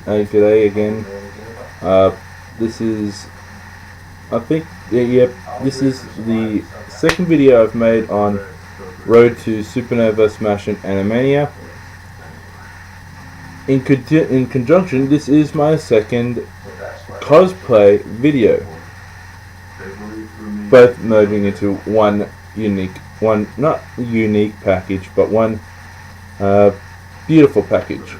G'day again. This is, I think, yep, this is the second video I've made on Road to Supanova, Smash and Animania. In conjunction, this is my second cosplay video, both merging into one not unique package, but one beautiful package.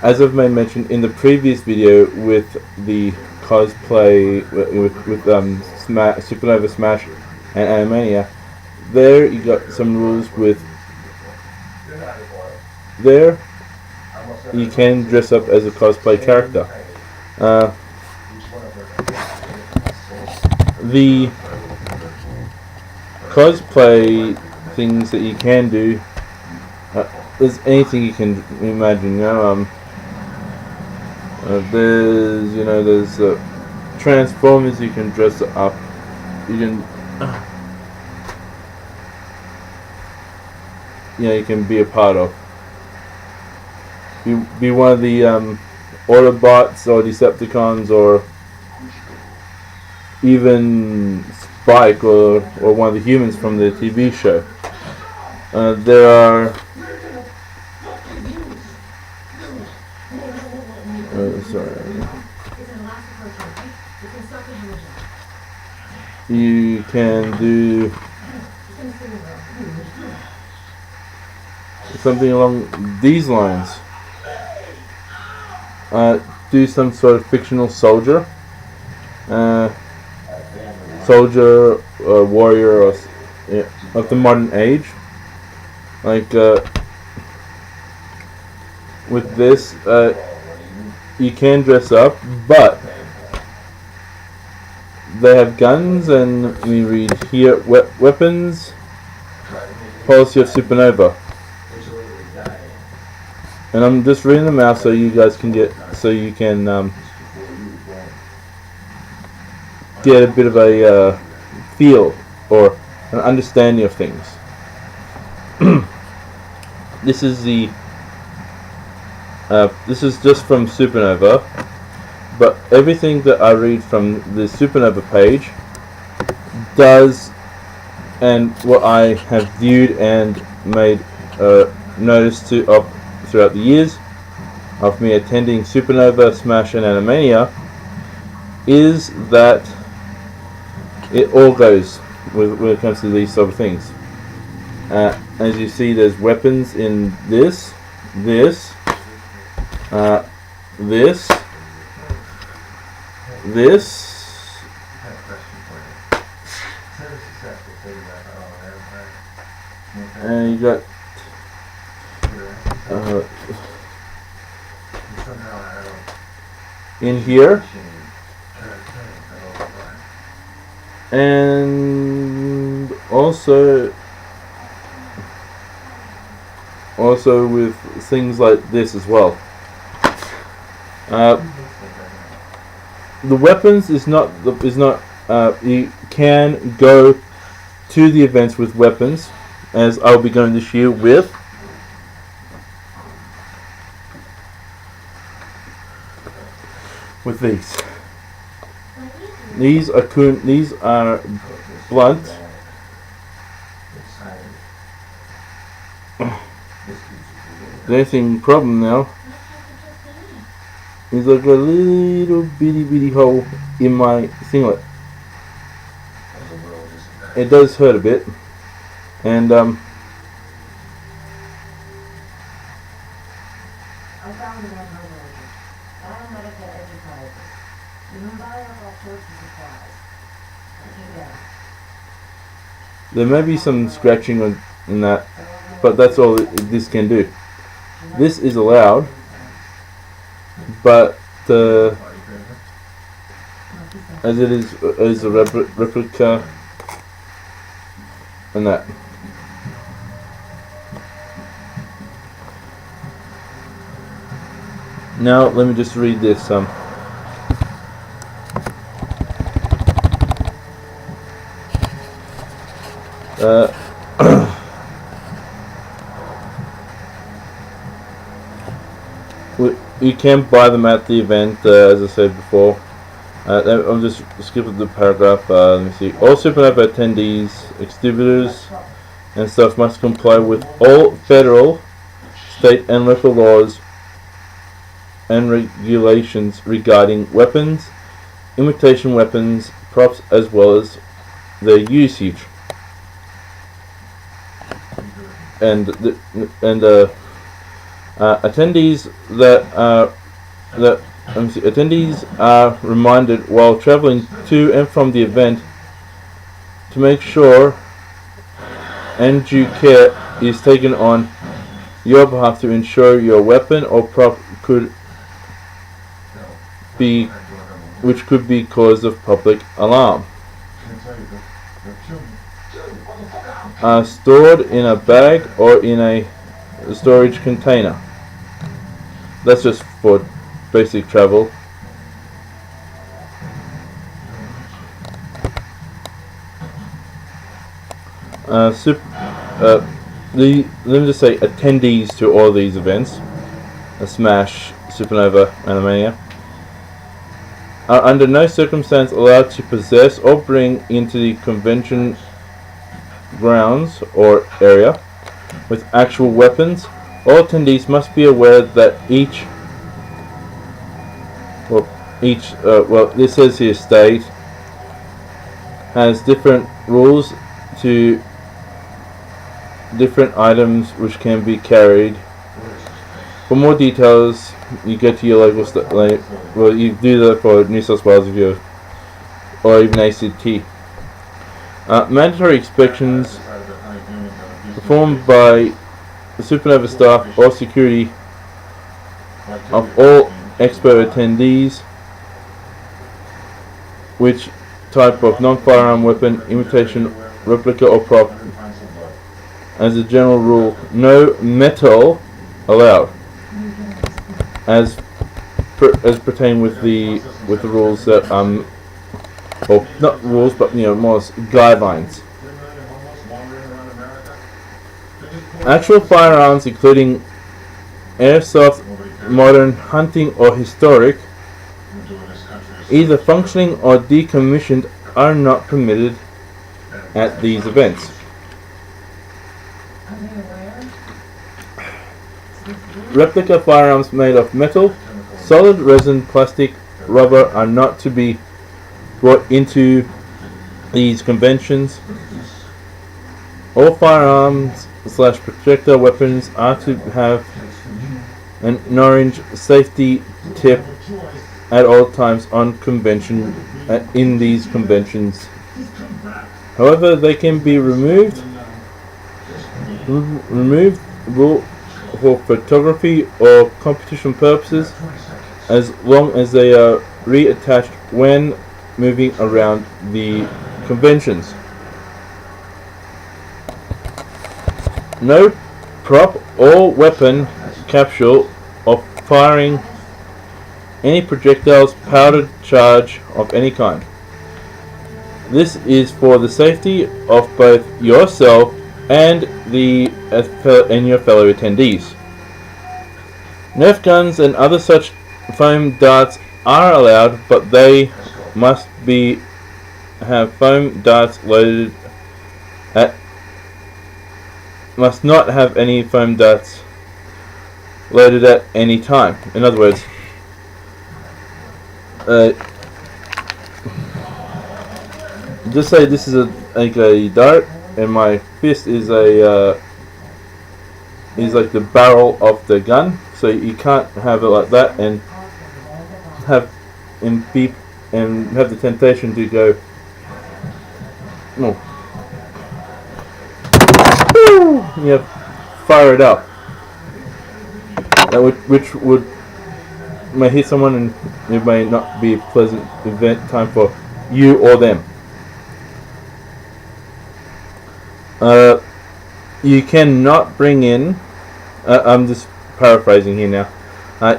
As I've made mention in the previous video with the cosplay with Supanova, Smash and Animania, there you got some rules with there you can dress up as a cosplay character. The cosplay things that you can do, there's anything you can imagine, you know. There's Transformers you can dress up. You can, you can be a part of. Be one of the Autobots or Decepticons, or even Spike or one of the humans from the TV show. There are. You can do something along these lines. Do some sort of fictional soldier, warrior, or of the modern age. Like with this, you can dress up, but they have guns, and we read here weapons policy of Supanova, and I'm just reading them out so you guys can get a bit of a feel or an understanding of things. This is just from Supanova, but everything that I read from the Supanova page does, and what I have viewed and made notice to throughout the years of me attending Supanova, Smash and Animania, is that it all goes when it comes to these sort of things. As you see, there's weapons in this, this, and you got in here, and also with things like this as well. The weapons is not you can go to the events with weapons, as I'll be going this year with these. These are blunt. The only problem now is like a little bitty hole in my singlet. It does hurt a bit, and there may be some scratching in that, but that's all this can do. This is allowed, but as it is a replica and that. Now let me just read this. you can buy them at the event, as I said before. I'm just skipping the paragraph. Let me see. All Supanova attendees, exhibitors, and stuff must comply with all federal, state, and local laws and regulations regarding weapons, imitation weapons, props, as well as their usage. And attendees attendees are reminded while traveling to and from the event to make sure and due care is taken on your behalf to ensure your weapon or prop could be cause of public alarm. Stored in a bag or in a storage container. That's just for basic travel. Let me just say attendees to all these events, Smash, Supanova, Animania, are under no circumstance allowed to possess or bring into the convention grounds or area with actual weapons. All attendees must be aware that this says here state has different rules to different items which can be carried. For more details, you go to your local you do that for New South Wales if you or even ACT. Mandatory inspections performed by the Supanova staff or security of all expo attendees, which type of non-firearm weapon, imitation, replica or prop. As a general rule, no metal allowed, as pertain with the rules that or not rules, but more guidelines. Actual firearms, including airsoft, modern, hunting, or historic, either functioning or decommissioned, are not permitted at these events. Replica firearms made of metal, solid resin, plastic, rubber are not to be brought into these conventions. All firearms / projectile weapons are to have an orange safety tip at all times on convention in these conventions. However, they can be removed for photography or competition purposes as long as they are reattached when moving around the conventions. No prop or weapon capsule of firing any projectiles, powdered charge of any kind. This is for the safety of both yourself and your fellow attendees. Nerf guns and other such foam darts are allowed, but they must have foam darts loaded must not have any foam darts loaded at any time. In other words, just say this is a dart, and my fist is like the barrel of the gun. So you can't have it like that and have the temptation to go, fire it up. Which may hit someone, and it may not be a pleasant event time for you or them. You cannot bring in. I'm just paraphrasing here now.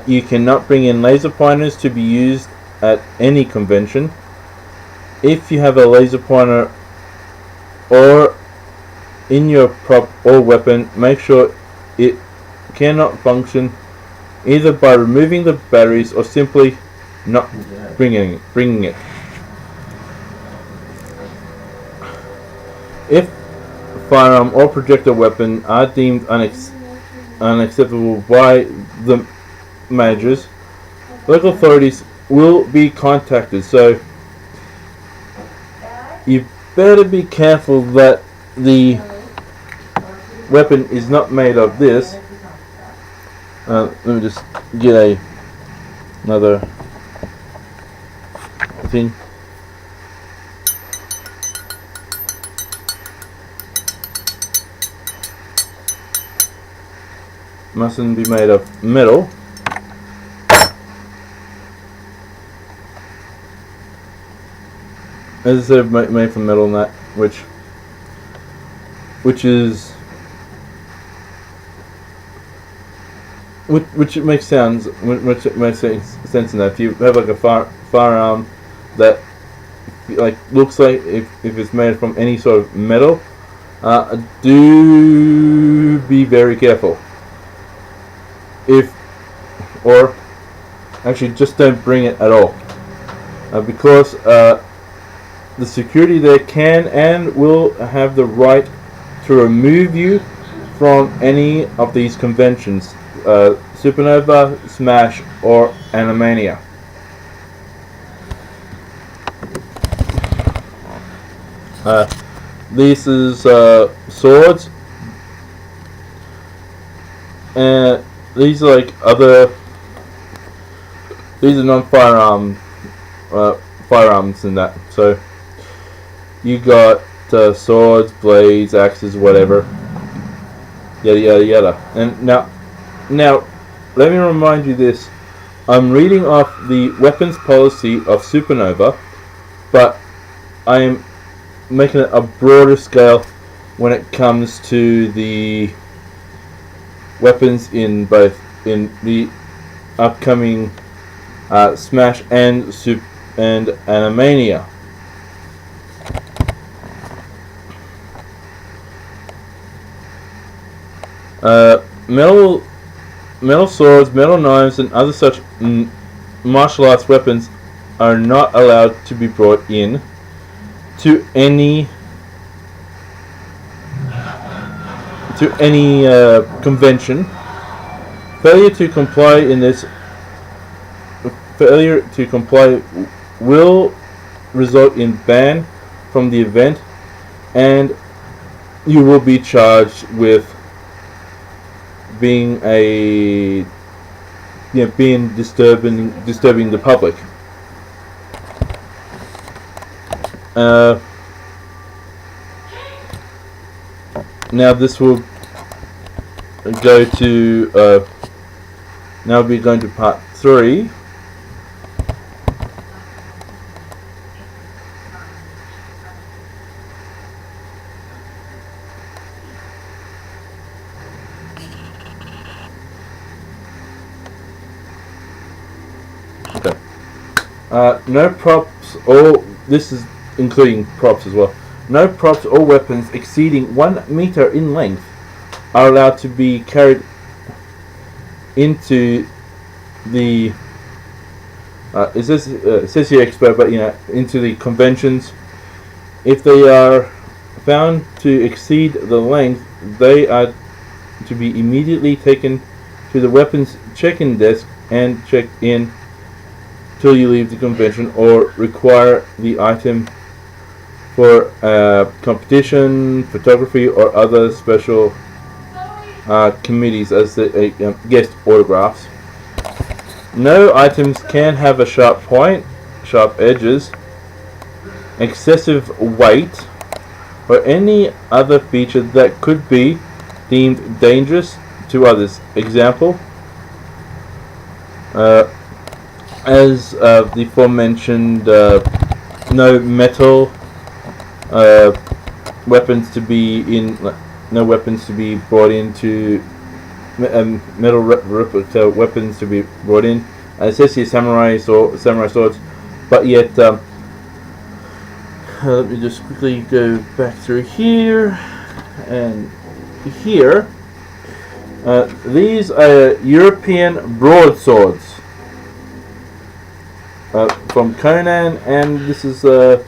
You cannot bring in laser pointers to be used at any convention. If you have a laser pointer or in your prop or weapon, make sure it cannot function either by removing the batteries or simply not bringing it. If firearm or projectile weapon are deemed unacceptable by the managers, local authorities will be contacted. So you better be careful that the weapon is not made of this. Let me just get another thing. Mustn't be made of metal. As I said, made from metal and that, which it makes sense in that if you have like a firearm that like looks like if it's made from any sort of metal, do be very careful. Or actually just don't bring it at all, because the security there can and will have the right to remove you from any of these conventions, Supanova, Smash, or Animania. This is swords, and these are like these are non-firearm firearms in that. So you got swords, blades, axes, whatever, yada yada yada. And now let me remind you this. I'm reading off the weapons policy of Supanova, but I am making it a broader scale when it comes to the weapons in the upcoming Smash and Animania. Metal swords, metal knives, and other such martial arts weapons are not allowed to be brought in to any convention. Failure to comply will result in ban from the event, and you will be charged with being disturbing the public. Now this will go to now we're going to part 3. Okay. No props, or this is including props as well. No props or weapons exceeding 1 meter in length are allowed to be carried into the it says here expert, but into the conventions. If they are found to exceed the length, they are to be immediately taken to the weapons check-in desk and checked in till you leave the convention, or require the item for competition, photography, or other special committees as the guest autographs. No items can have a sharp point, sharp edges, excessive weight, or any other feature that could be deemed dangerous to others. Example, as the aforementioned, no metal weapons to be brought into metal replica weapons to be brought in. It says here samurai swords, but yet let me just quickly go back through here and here. These are European broadswords from Conan, and this is a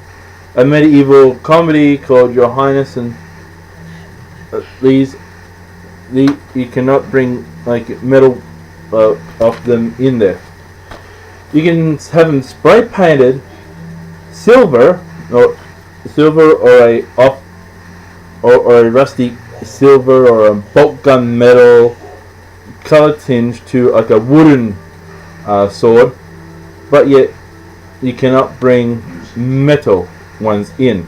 medieval comedy called Your Highness, and you cannot bring like metal of them in there. You can have them spray painted silver or a rusty silver or a bolt gun metal color tinge to like a wooden sword, but yet you cannot bring metal ones in,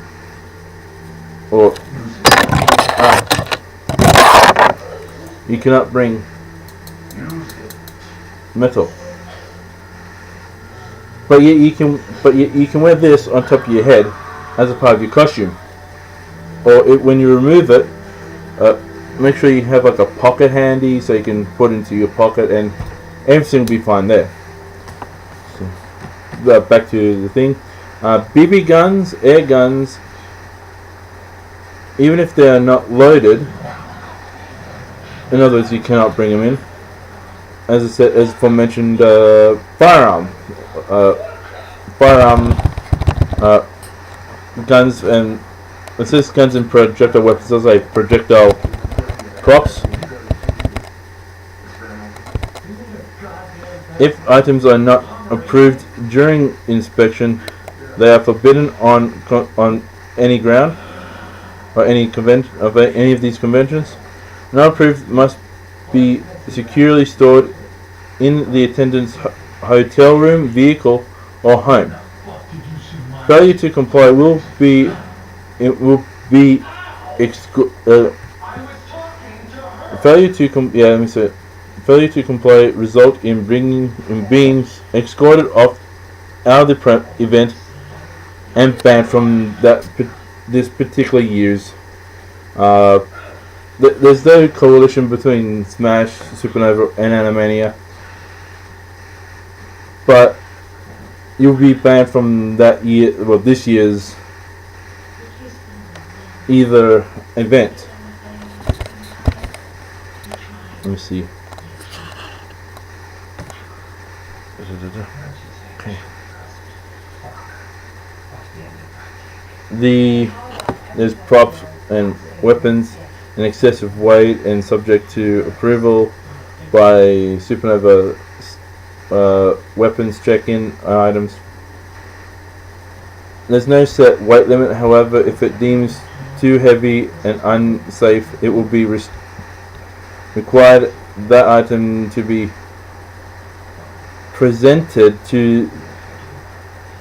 or you cannot bring metal. But yet you can wear this on top of your head as a part of your costume. Or when you remove it, make sure you have like a pocket handy so you can put it into your pocket, and everything will be fine there. So, back to the thing. BB guns, air guns, even if they are not loaded, in other words, you cannot bring them in. As I said, as mentioned, firearm guns, and it says guns and projectile weapons. Those are projectile props. If items are not approved during inspection, they are forbidden on any ground or any convention of any of these conventions. Not approved must be securely stored in the attendant's hotel room, vehicle, or home. Failure to comply will failure to comply result in being escorted off out of the event and banned from this particular year's. There's no coalition between Smash, Supanova, and Animania, but you'll be banned from this year's either event. Let me see. Okay. There's props and weapons in excessive weight and subject to approval by Supanova weapons check-in items. There's no set weight limit, however, if it deems too heavy and unsafe, it will be required that item to be presented to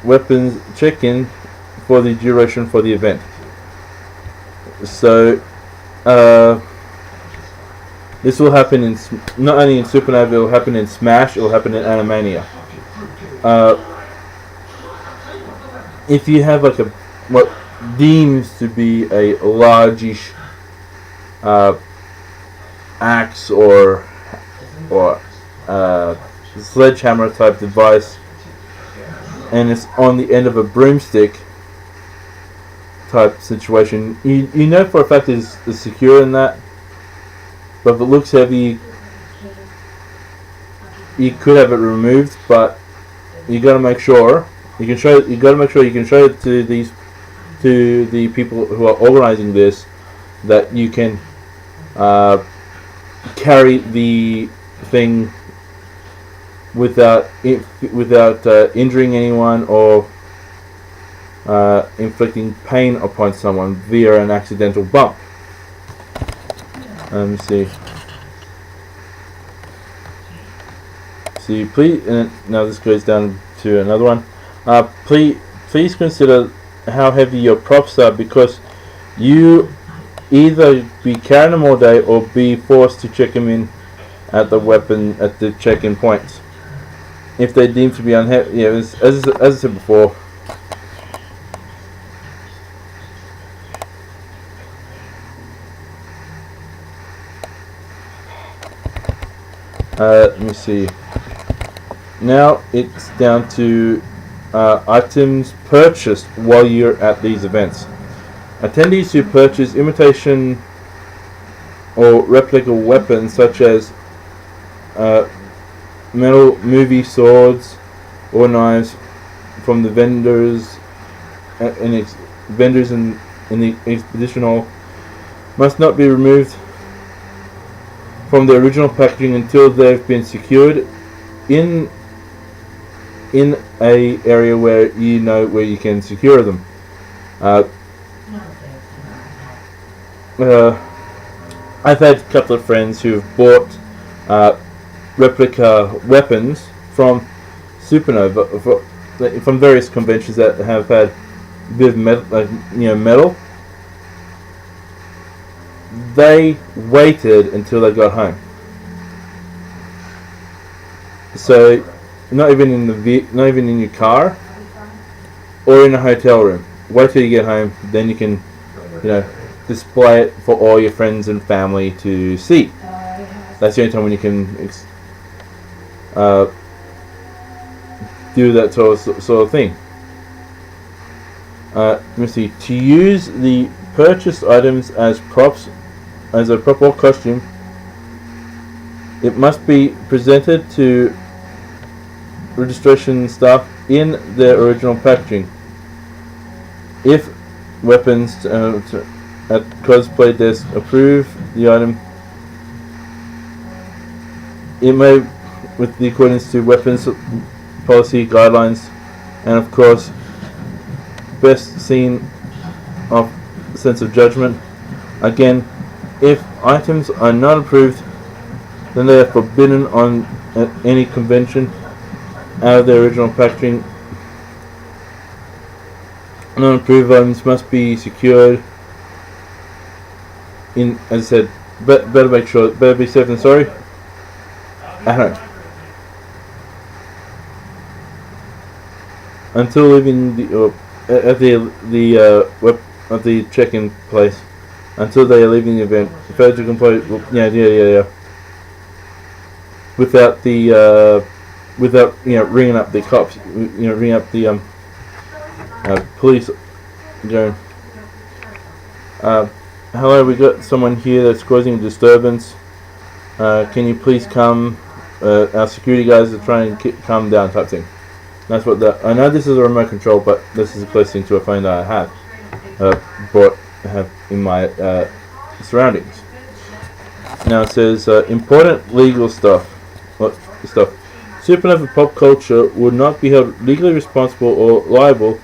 weapons check-in for the duration for the event. So this will happen in not only in Supanova, it will happen in Smash, it will happen in Animania. If you have like what deems to be a largish axe or sledgehammer type device, and it's on the end of a broomstick type situation, you know for a fact it's secure in that. But if it looks heavy, you could have it removed. But you got to make sure you can show. You got to make sure you can show it to the people who are organizing this, that you can carry the thing without injuring anyone or inflicting pain upon someone via an accidental bump. Let me see. See, please. Now this goes down to another one. Please consider how heavy your props are, because you either be carrying them all day or be forced to check them in at the check-in points. If they deem to be unheavy, yeah, as I said before. Let me see. Now it's down to items purchased while you're at these events. Attendees who purchase imitation or replica weapons such as metal movie swords or knives from the vendors vendors in the expedition hall must not be removed from the original packaging until they've been secured in a area where you know where you can secure them. I've had a couple of friends who've bought replica weapons from Supanova from various conventions that have had a bit of metal. They waited until they got home. So not even in your car or in a hotel room. Wait till you get home, then you can, display it for all your friends and family to see. That's the only time when you can do that sort of thing. Let me see. To use the purchased items as props, as a prop or costume, it must be presented to registration staff in their original packaging. If weapons at Cosplay desk approve the item, it may, with the accordance to weapons policy guidelines, and of course, best seen of sense of judgment. Again, if items are not approved, then they are forbidden on at any convention out of their original packaging. Non-approved items must be secured in, as I said, better make sure, better be safe than sorry at home. Until leaving at the check-in place, until they are leaving the event, failure to comply. Without ringing up the cops, ringing up the police, going, hello, we got someone here that's causing a disturbance. Can you please come? Our security guys are trying to calm down, type thing. That's what I know this is a remote control, but this is the closest thing to a phone that I have in my surroundings. Now it says important legal stuff. Supanova pop culture would not be held legally responsible or liable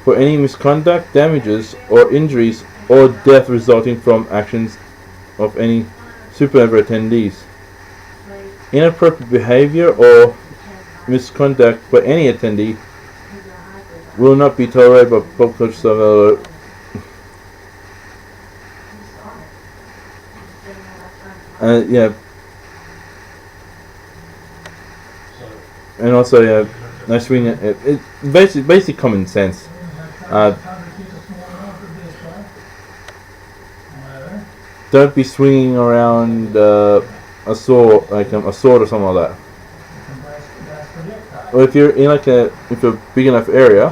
for any misconduct, damages, or injuries or death resulting from actions of any Supanova attendees. Inappropriate behavior or misconduct by any attendee will not be tolerated by pop culture. And also, no swing. It basically common sense. Don't be swinging around a sword, like a sword or something like that. Or if you're in if a big enough area,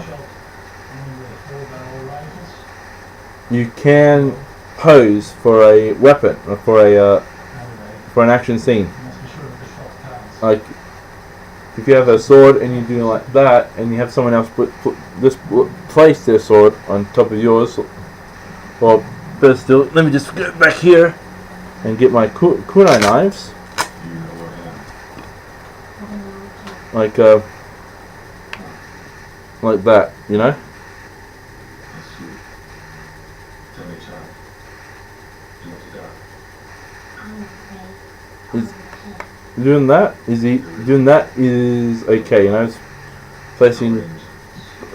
you can pose for a weapon or for an action scene. Like if you have a sword and you're doing like that, and you have someone else place their sword on top of yours. Well, better still, let me just get back here and get my kunai knives. Like that, Doing that is okay, It's placing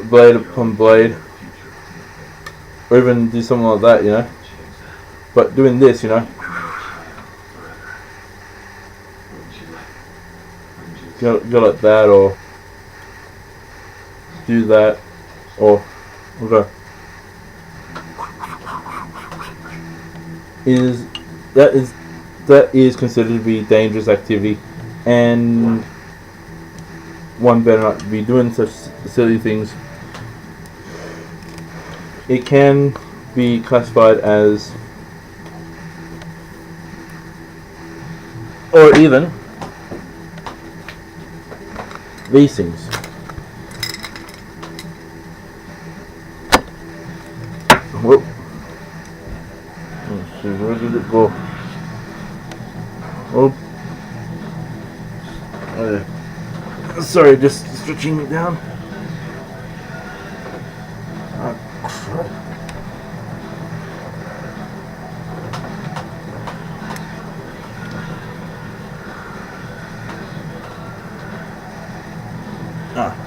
blade upon blade, or even do something like that, But doing this, go like that, or do that, or okay. That is considered to be dangerous activity, and one better not be doing such silly things. It can be classified as or even these things. Whoop. Let's see, where did it go? Oh. Sorry, just stretching it down. Oh, crap.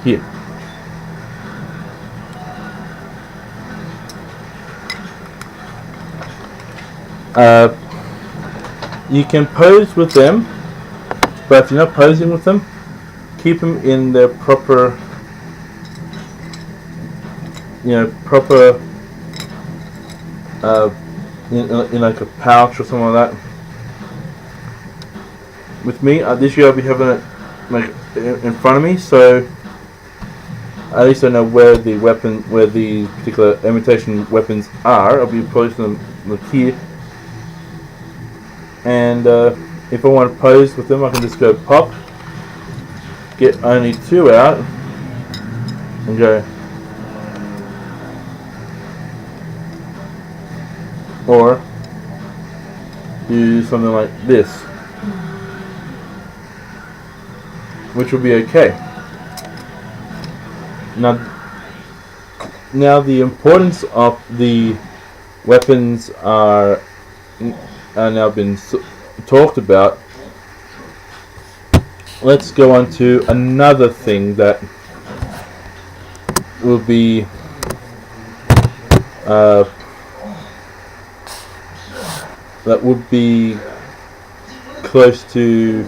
Here. You can pose with them, but if you're not posing with them, keep them in their proper, in like a pouch or something like that. With me, this year I'll be having it like in front of me, so at least I know where the particular imitation weapons are. I'll be placing them here, and if I want to pose with them, I can just go pop, get only 2 out, and go. Or do something like this, which will be okay. Now the importance of the weapons are now been talked about. Let's go on to another thing that will be close to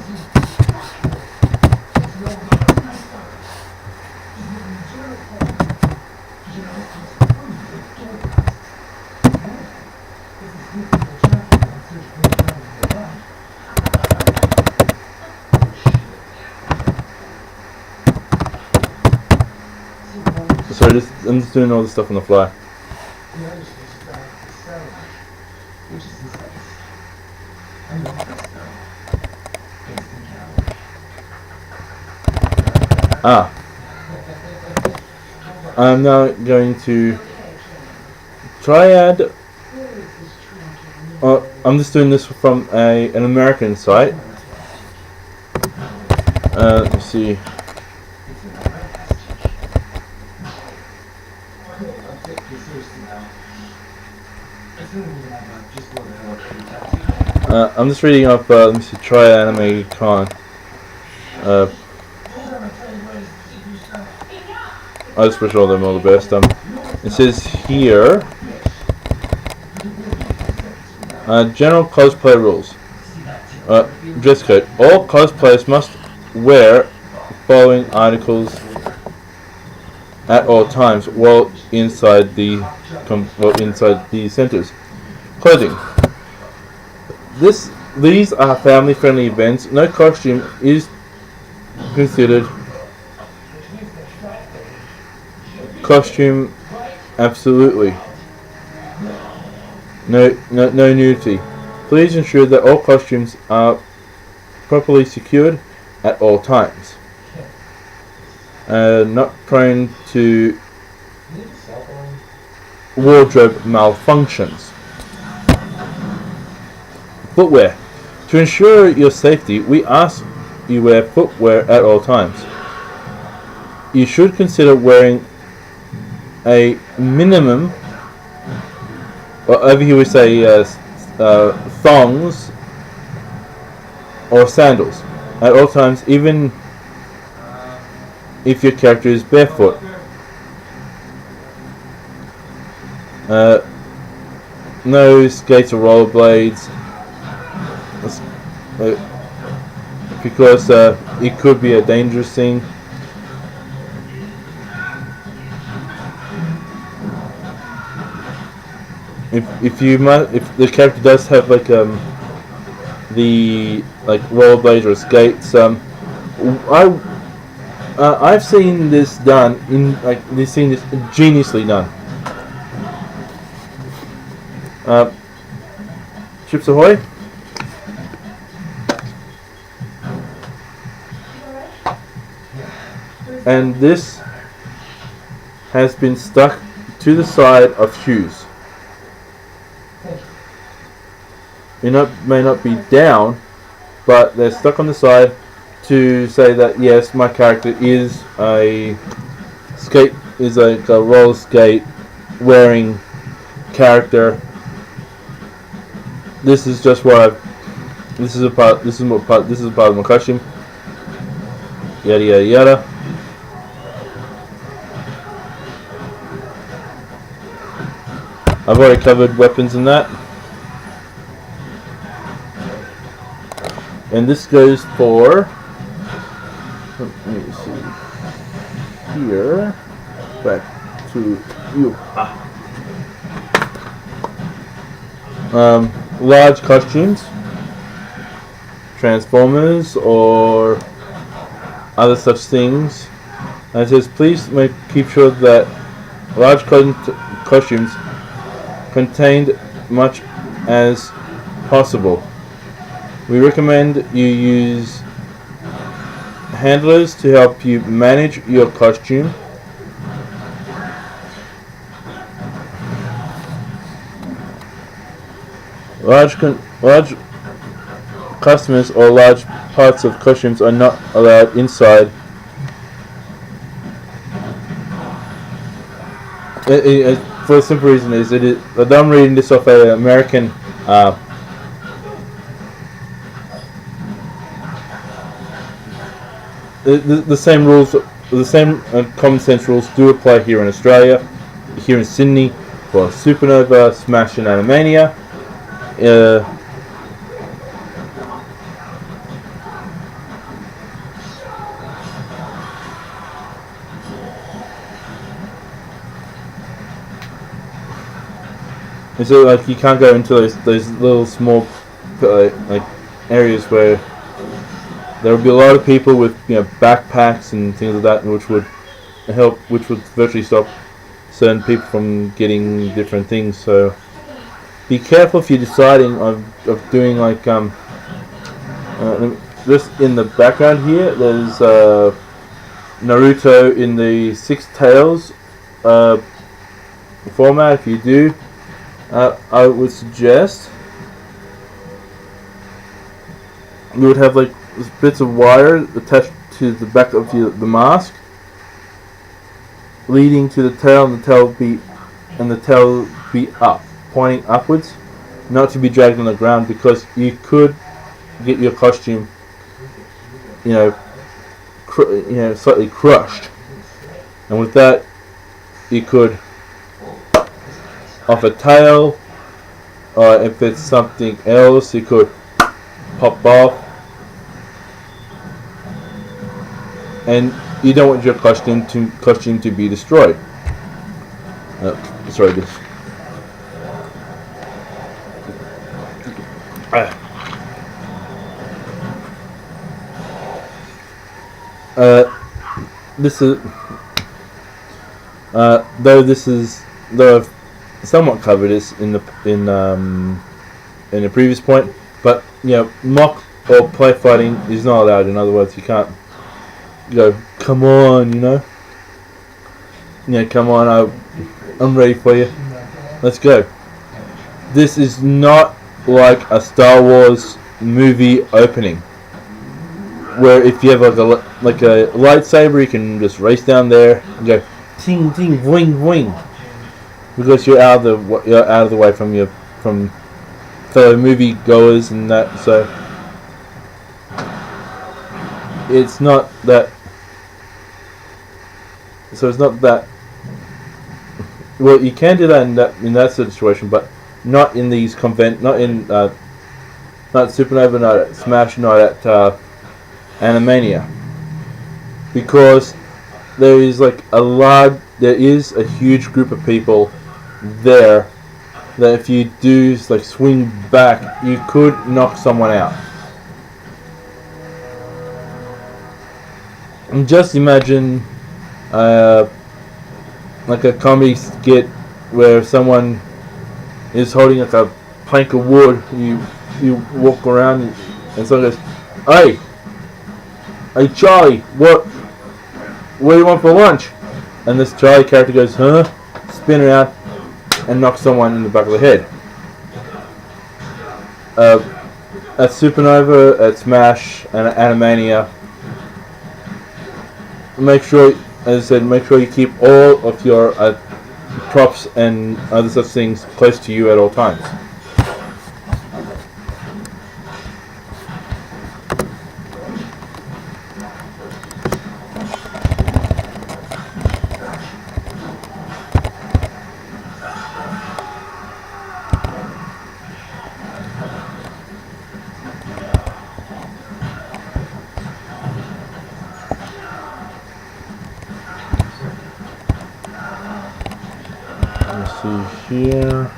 I'm just doing all this stuff on the fly. I'm now going to Triad. I'm just doing this from an American site. Let's see. I'm just reading up, let me see, Try Anime Con. I just wish all them all the best. It says here, general cosplay rules. Dress code. All cosplayers must wear following articles at all times while inside the centers. Clothing. These are family-friendly events. No costume is considered costume. Absolutely. No nudity. Please ensure that all costumes are properly secured at all times. Not prone to wardrobe malfunctions. Footwear. To ensure your safety, we ask you wear footwear at all times. You should consider wearing a minimum, or over here we say thongs or sandals at all times, even if your character is barefoot. No skates or rollerblades, because it could be a dangerous thing. If the character does have like the rollerblades or skates, I've seen this done they've seen this geniusly done. Chips ahoy! and this has been stuck to the side of shoes. It may not be down, but they're stuck on the side to say that yes, my character is a roller skate wearing character. This is just what I've. This is a part. This is a part of my costume. Yada yada yada. I've already covered weapons in that. And this goes for, let me see, here, back to you. Large costumes, Transformers, or other such things. And it says, please keep sure that large costumes contained much as possible. We recommend you use handlers to help you manage your costume. Large customers or large parts of costumes are not allowed inside. For a simple reason is I'm reading this off an American the same rules, the same common sense rules do apply here in Australia, here in Sydney for Supanova, Smash and Animania. And so, like, you can't go into those little small like areas where there will be a lot of people with backpacks and things like that, which would virtually stop certain people from getting different things. So be careful if you're deciding of doing like just in the background here. There's Naruto in the Six Tails format. If you do, I would suggest you would have like bits of wire attached to the back of the mask, leading to the tail, and the tail be up, pointing upwards, not to be dragged on the ground, because you could get your costume, slightly crushed, and with that, you could off a tail, or if it's something else, you could pop off. And you don't want your costume to be destroyed. Sorry, this. This is though I've somewhat covered this in the previous point, but mock or play fighting is not allowed. In other words, you can't go, come on, come on, I'm ready for you, let's go. This is not like a Star Wars movie opening, where if you have like a lightsaber, you can just race down there and go ting ting wing wing, because you're out of the way from fellow movie goers and that. So it's not that. So it's not that. Well, you can do that in that situation, but not in these not Supernova, not at Smash, not at Animania, because there is a huge group of people there that if you do like swing back, you could knock someone out. And just imagine like a comedy skit where someone is holding like a plank of wood. You walk around and someone goes, "Hey, Charlie, what what do you want for lunch? And this Charlie character goes, huh? Spin around and knocks someone in the back of the head. At Supanova, at Smash, and at Animania, make sure, as I said, make sure you keep all of your props and other such things close to you at all times. Let's see here.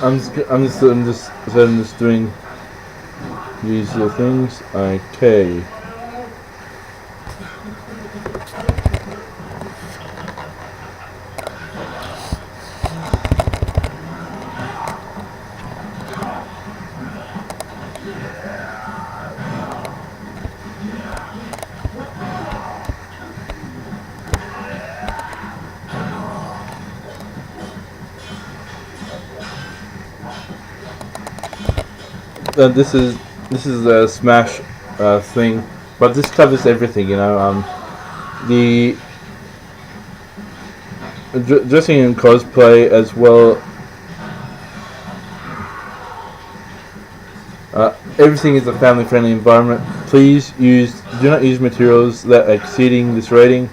I'm just doing these little things. Okay. This is a Smash thing, but this covers everything. You know, the dressing in cosplay as well. Everything is a family-friendly environment. Please do not use materials that are exceeding this rating.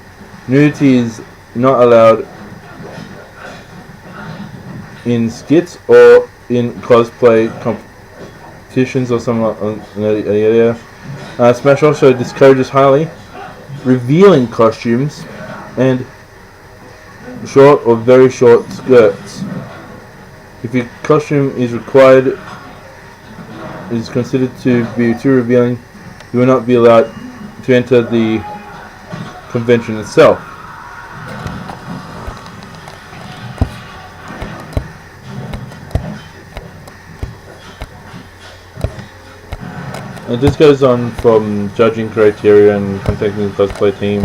Nudity is not allowed in skits or in cosplay competitions or something like that. Smash also discourages highly revealing costumes and short or very short skirts. If your costume is considered to be too revealing, you will not be allowed to enter the convention itself. And this goes on from judging criteria and contacting the cosplay team,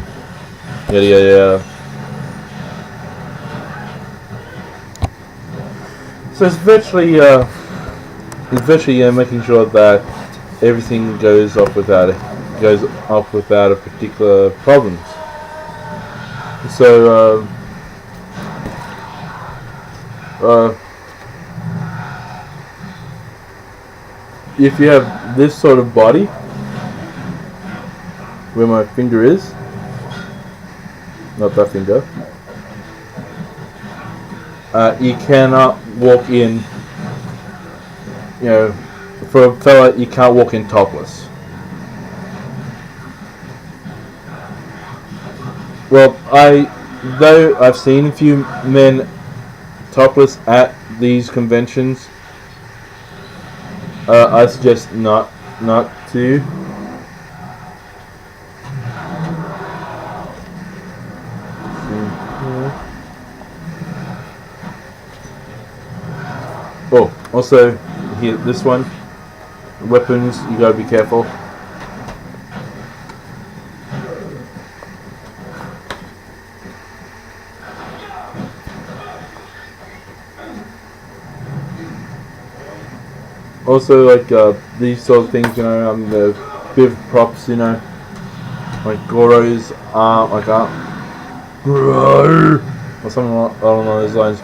yada yada yada. So it's virtually making sure that everything goes off without a particular problems. So if you have this sort of body, where my finger is, not that finger, you cannot walk in. You know, for a fella, you can't walk in topless. Well, though I've seen a few men topless at these conventions, I suggest not to. Oh, also here, this one, weapons, you gotta be careful. Also, like these sort of things, you know, the bit of props, you know, like Goro's like or something along those lines.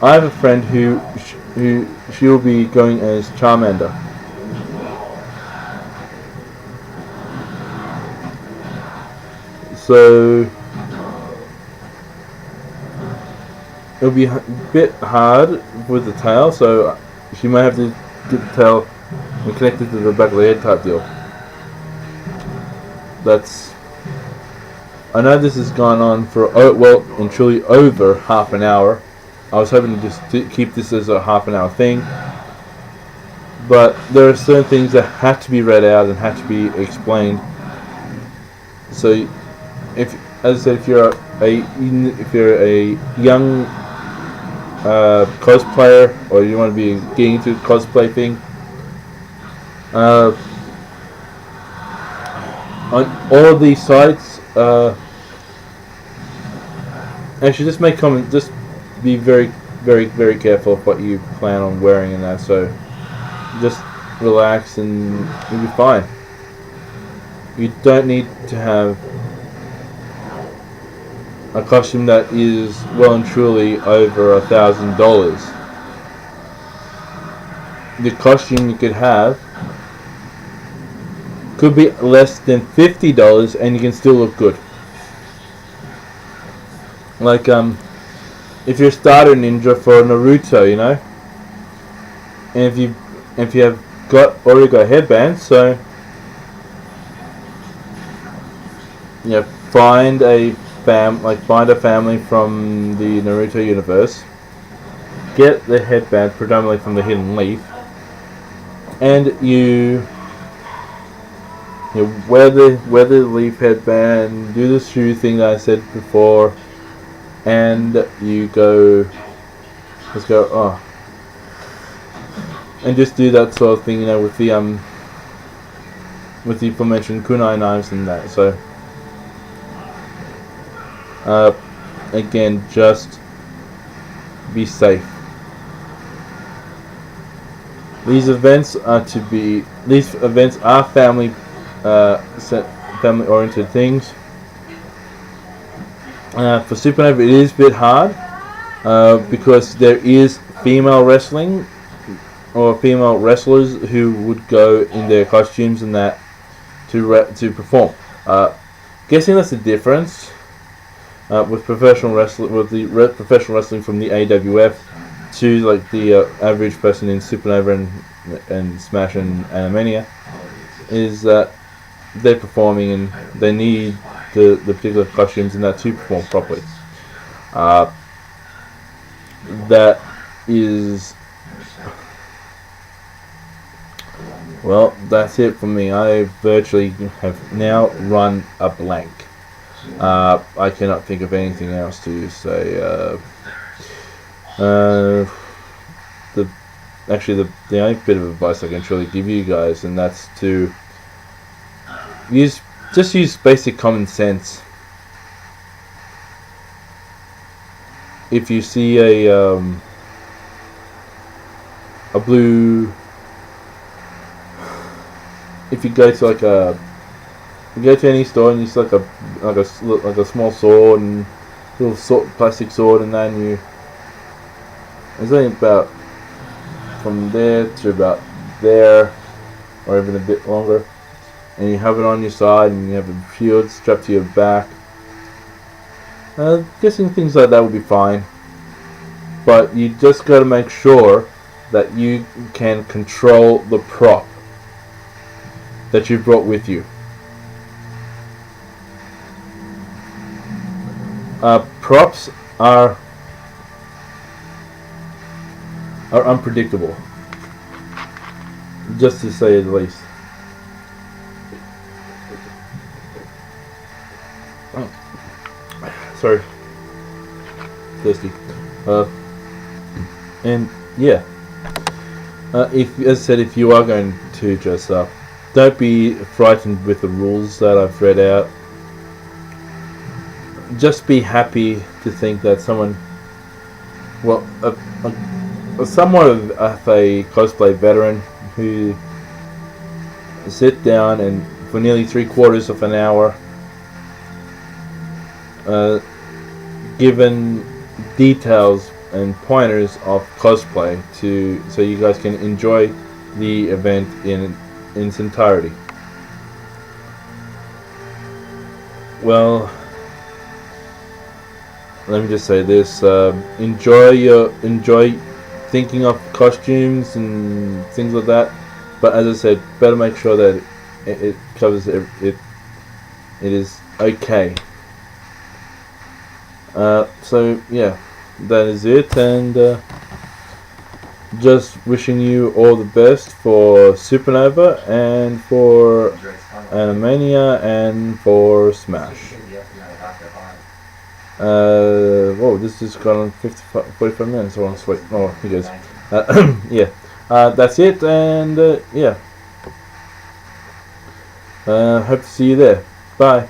I have a friend who she'll be going as Charmander. So it'll be a bit hard with the tail, so she might have to get the tail and connect it to the back of the head type deal. I know this has gone on for well and truly over half an hour. I was hoping to just keep this as a half an hour thing, but there are certain things that have to be read out and have to be explained. So if as I said, if you're a young cosplayer, or you want to be getting into the cosplay thing, on all of these sites, actually, just make comment. Just be very, very, very careful of what you plan on wearing and that. So, just relax and you'll be fine. You don't need to have a costume that is well and truly over $1,000. The costume you could have could be less than $50 and you can still look good. Like if you're a starter ninja for Naruto, you know, and if you have already got headbands, so yeah, find a family from the Naruto universe, get the headband predominantly from the Hidden Leaf, and you wear the leaf headband, do the shoe thing that I said before, and you go, and just do that sort of thing, you know, with the aforementioned kunai knives and that. So again, just be safe. These events are family oriented things. For Supanova, it is a bit hard because there is female wrestling or female wrestlers who would go in their costumes and that to perform. Guessing that's the difference with professional wrestling, professional wrestling from the AWF to like the average person in Supanova and Smash and Animania, is that they're performing and they need the particular costumes and that to perform properly. That is, well, that's it for me. I virtually have now run a blank. I cannot think of anything else to say. The only bit of advice I can truly give you guys, and that's to use basic common sense. If you see a blue, if you go to any store and you see like a small sword and little plastic sword, and then it's only about from there to about there, or even a bit longer, and you have it on your side and you have a shield strapped to your back. Guessing things like that will be fine, but you just got to make sure that you can control the prop that you brought with you. Props are unpredictable, just to say the least. Sorry, thirsty. And yeah, as I said, if you are going to dress up, don't be frightened with the rules that I've read out. Just be happy to think that someone, somewhat of a cosplay veteran who sit down and for nearly 3/4 of an hour given details and pointers of cosplay so you guys can enjoy the event in its entirety. Well, let me just say this: enjoy thinking of costumes and things like that. But as I said, better make sure that it covers it. It is okay. So yeah, that is it, and just wishing you all the best for Supanova and for Animania and for Smash. Whoa, this just got on 45 minutes. Oh, sweet. Oh, he goes. Yeah. That's it, and yeah. Hope to see you there. Bye.